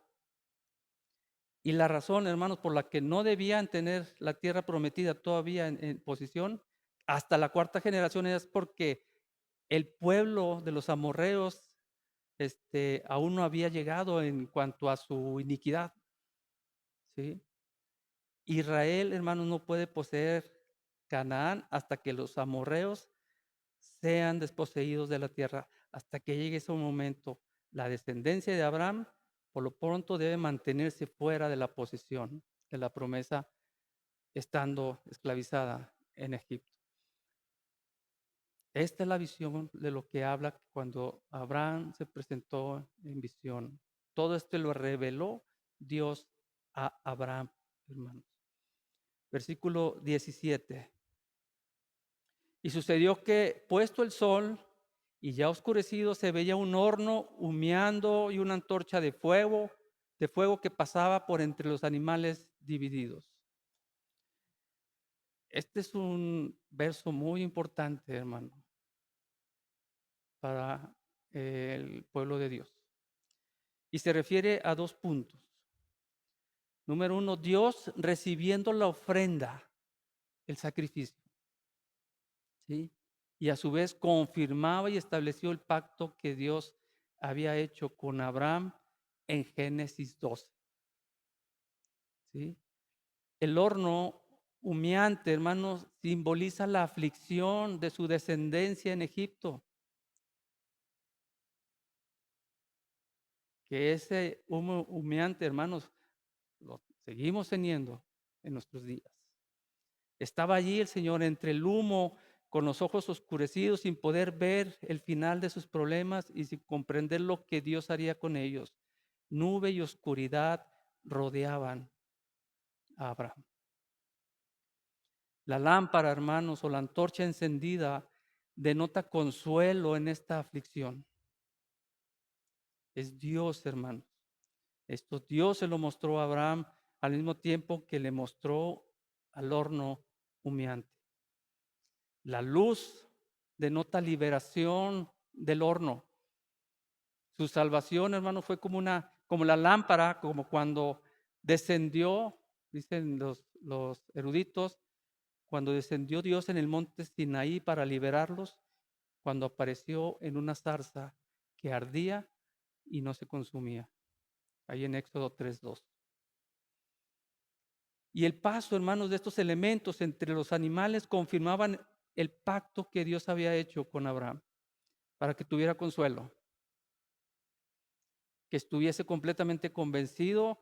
Y la razón, hermanos, por la que no debían tener la tierra prometida todavía en posesión hasta la cuarta generación es porque El pueblo de los amorreos aún no había llegado en cuanto a su iniquidad, ¿sí? Israel, hermanos, no puede poseer Canaán hasta que los amorreos sean desposeídos de la tierra, hasta que llegue ese momento. La descendencia de Abraham, por lo pronto, debe mantenerse fuera de la posesión de la promesa, estando esclavizada en Egipto. Esta es la visión de lo que habla cuando Abraham se presentó en visión. Todo esto lo reveló Dios a Abraham, hermanos. Versículo 17. Y sucedió que, puesto el sol y ya oscurecido, se veía un horno humeando y una antorcha de fuego que pasaba por entre los animales divididos. Este es un verso muy importante, hermano, para el pueblo de Dios. Y se refiere a 2 puntos. Número 1, Dios recibiendo la ofrenda, el sacrificio, ¿sí? Y a su vez confirmaba y estableció el pacto que Dios había hecho con Abraham en Génesis 12, ¿sí? El horno humeante, hermanos, simboliza la aflicción de su descendencia en Egipto, que ese humo humeante, hermanos, lo seguimos teniendo en nuestros días. Estaba allí el Señor entre el humo, con los ojos oscurecidos, sin poder ver el final de sus problemas y sin comprender lo que Dios haría con ellos. Nube y oscuridad rodeaban a Abraham. La lámpara, hermanos, o la antorcha encendida denota consuelo en esta aflicción. Es Dios, hermanos. Esto Dios se lo mostró a Abraham al mismo tiempo que le mostró al horno humeante. La luz denota liberación del horno. Su salvación, hermano, fue como la lámpara, como cuando descendió, dicen los eruditos, cuando descendió Dios en el monte Sinaí para liberarlos, cuando apareció en una zarza que ardía y no se consumía. Ahí en Éxodo 3:2. Y el paso, hermanos, de estos elementos entre los animales confirmaban el pacto que Dios había hecho con Abraham para que tuviera consuelo, que estuviese completamente convencido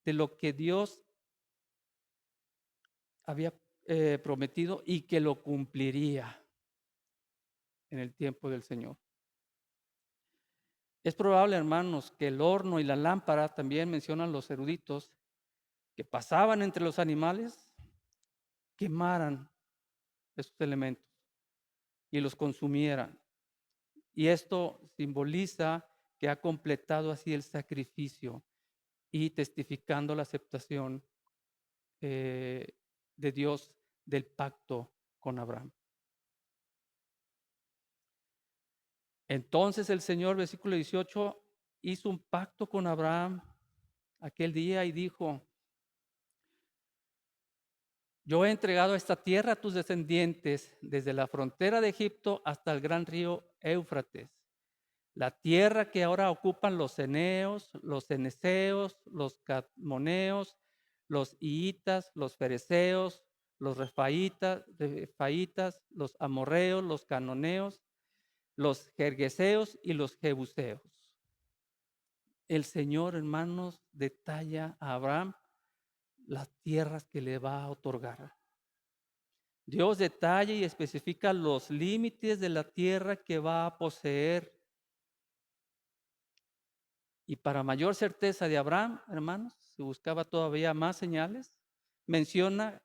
de lo que Dios había prometido y que lo cumpliría en el tiempo del Señor. Es probable, hermanos, que el horno y la lámpara, también mencionan los eruditos, que pasaban entre los animales, quemaran esos elementos y los consumieran. Y esto simboliza que ha completado así el sacrificio y testificando la aceptación de Dios del pacto con Abraham. Entonces el Señor, versículo 18, hizo un pacto con Abraham aquel día y dijo: yo he entregado esta tierra a tus descendientes desde la frontera de Egipto hasta el gran río Éufrates. La tierra que ahora ocupan los eneos, los ceneseos, los cadmoneos, los hiitas, los fereceos, los refaitas, los amorreos, los canoneos, los gergeseos y los jebuseos. El Señor, hermanos, detalla a Abraham las tierras que le va a otorgar. Dios detalla y especifica los límites de la tierra que va a poseer. Y para mayor certeza de Abraham, hermanos, se buscaba todavía más señales. Menciona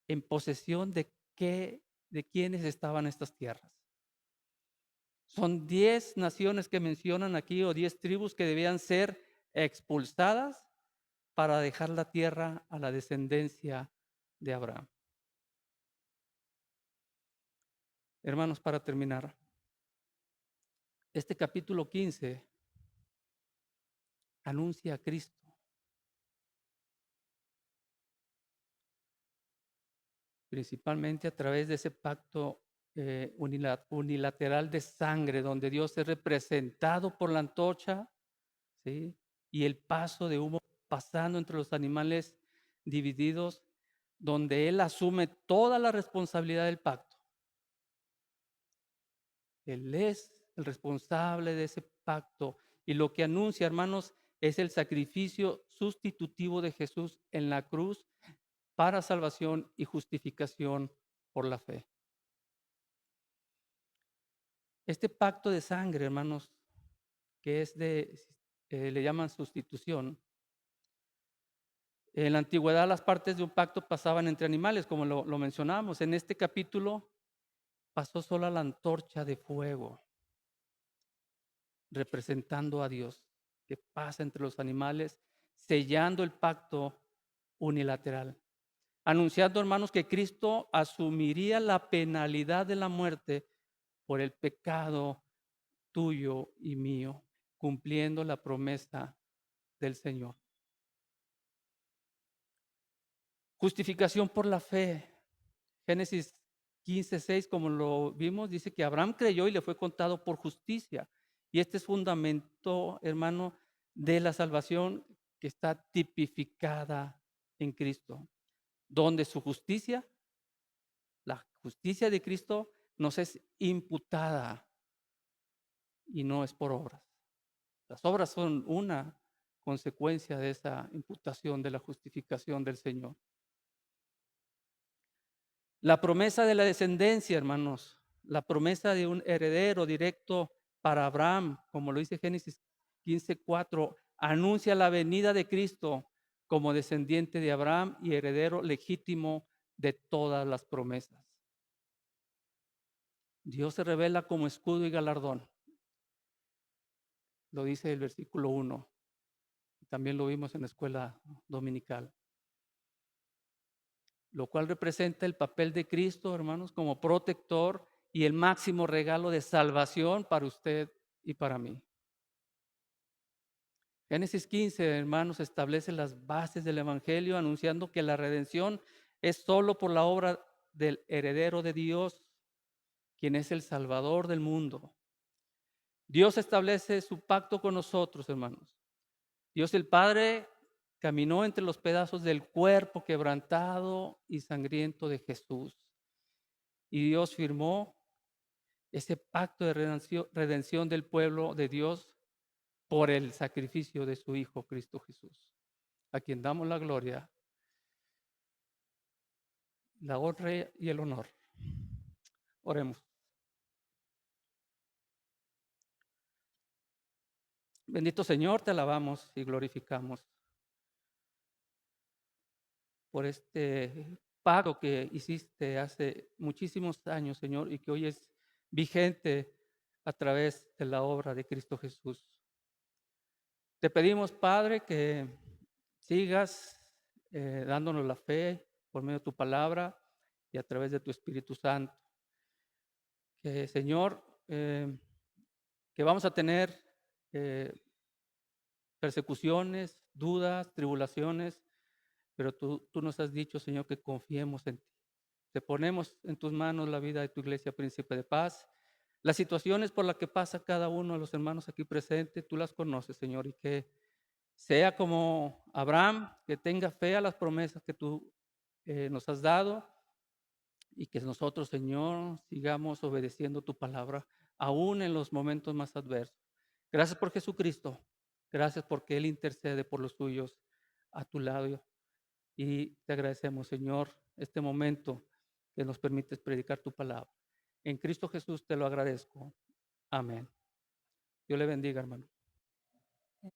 en posesión de quiénes estaban estas tierras. Son 10 naciones que mencionan aquí, o 10 tribus que debían ser expulsadas para dejar la tierra a la descendencia de Abraham. Hermanos, para terminar, este capítulo 15 anuncia a Cristo, principalmente a través de ese pacto unilateral de sangre, donde Dios es representado por la antorcha, ¿sí? Y el paso de humo pasando entre los animales divididos, donde Él asume toda la responsabilidad del pacto. Él es el responsable de ese pacto. Y lo que anuncia, hermanos, es el sacrificio sustitutivo de Jesús en la cruz para salvación y justificación por la fe. Este pacto de sangre, hermanos, que es le llaman sustitución. En la antigüedad las partes de un pacto pasaban entre animales, como lo mencionábamos. En este capítulo pasó sola la antorcha de fuego, representando a Dios, que pasa entre los animales, sellando el pacto unilateral. Anunciando, hermanos, que Cristo asumiría la penalidad de la muerte por el pecado tuyo y mío, cumpliendo la promesa del Señor. Justificación por la fe. Génesis 15:6, como lo vimos, dice que Abraham creyó y le fue contado por justicia. Y este es fundamento, hermano, de la salvación que está tipificada en Cristo, donde su justicia, la justicia de Cristo, nos es imputada y no es por obras. Las obras son una consecuencia de esa imputación de la justificación del Señor. La promesa de la descendencia, hermanos, la promesa de un heredero directo para Abraham, como lo dice Génesis 15:4, anuncia la venida de Cristo como descendiente de Abraham y heredero legítimo de todas las promesas. Dios se revela como escudo y galardón, lo dice el versículo 1, también lo vimos en la escuela dominical, lo cual representa el papel de Cristo, hermanos, como protector y el máximo regalo de salvación para usted y para mí. Génesis 15, hermanos, establece las bases del Evangelio anunciando que la redención es solo por la obra del heredero de Dios, quien es el Salvador del mundo. Dios establece su pacto con nosotros, hermanos. Dios el Padre caminó entre los pedazos del cuerpo quebrantado y sangriento de Jesús. Y Dios firmó ese pacto de redención del pueblo de Dios por el sacrificio de su Hijo Cristo Jesús, a quien damos la gloria, la honra y el honor. Oremos. Bendito Señor, te alabamos y glorificamos por este pacto que hiciste hace muchísimos años, Señor, y que hoy es vigente a través de la obra de Cristo Jesús. Te pedimos, Padre, que sigas dándonos la fe por medio de tu palabra y a través de tu Espíritu Santo. Que, Señor, que vamos a tener eh, persecuciones, dudas, tribulaciones, pero tú nos has dicho, Señor, que confiemos en ti. Te ponemos en tus manos la vida de tu iglesia, Príncipe de Paz. Las situaciones por las que pasa cada uno de los hermanos aquí presentes, tú las conoces, Señor, y que sea como Abraham, que tenga fe a las promesas que tú nos has dado y que nosotros, Señor, sigamos obedeciendo tu palabra, aún en los momentos más adversos. Gracias por Jesucristo. Gracias porque Él intercede por los suyos a tu lado. Y te agradecemos, Señor, este momento que nos permites predicar tu palabra. En Cristo Jesús te lo agradezco. Amén. Dios le bendiga, hermano.